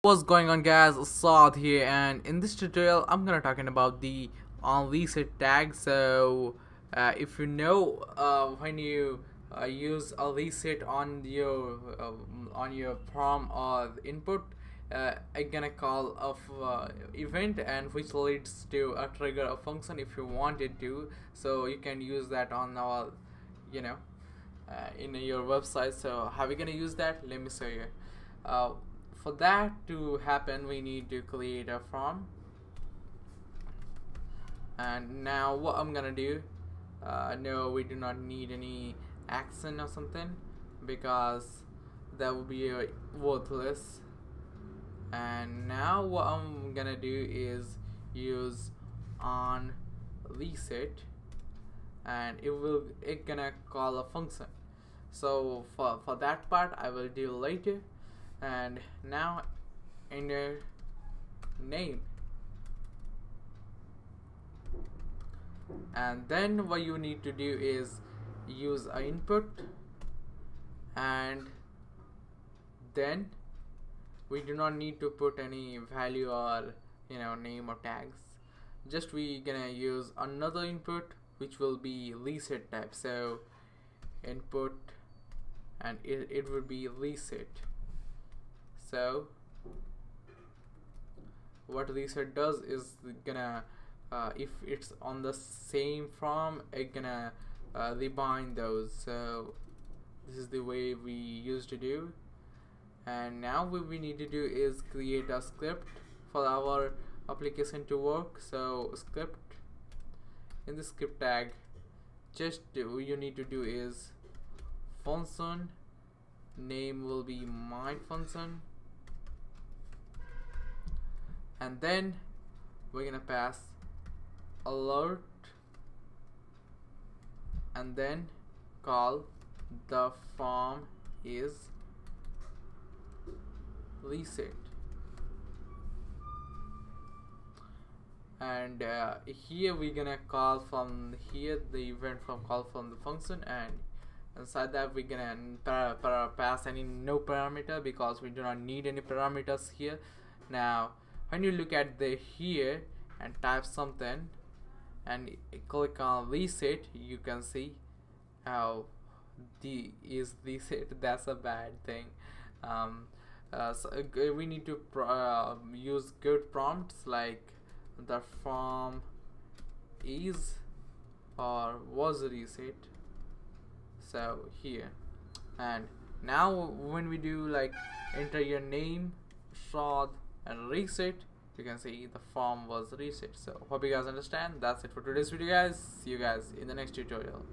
What's going on, guys? Saad here, and in this tutorial I'm gonna talking about the onreset tag. So if you know, when you use a reset on your prompt or input, I'm gonna call of event, and which leads to a trigger a function if you wanted to. So you can use that on our, you know, in your website. So how we gonna use that? Let me show you. uh, for that to happen, we need to create a form. And now what I'm gonna do, no, we do not need any accent or something, because that would be worthless. And now what I'm gonna do is use on reset, and it gonna call a function. So for that part I will do later. And now enter name, and then what you need to do is use a input, and then we do not need to put any value or name or tags. Just we gonna use another input which will be reset type. So input, and it will be reset. So what reset does is gonna if it's on the same form, it gonna rebind those. So this is the way we used to do. And now what we need to do is create a script for our application to work. So script, in the script tag, just you need to do is function name will be my function, and then we're gonna pass alert, and then call the form is reset. And here we're gonna call from here the event from call from the function, and inside that we're gonna pass any no parameter, because we do not need any parameters here. Now when you look at the here and type something and click on reset, you can see how the is reset. That's a bad thing. So we need to use good prompts like the form is or was reset. So here, and now when we do like enter your name, fraud, and reset, you can see the form was reset. So hope you guys understand. That's it for today's video, guys. See you guys in the next tutorial.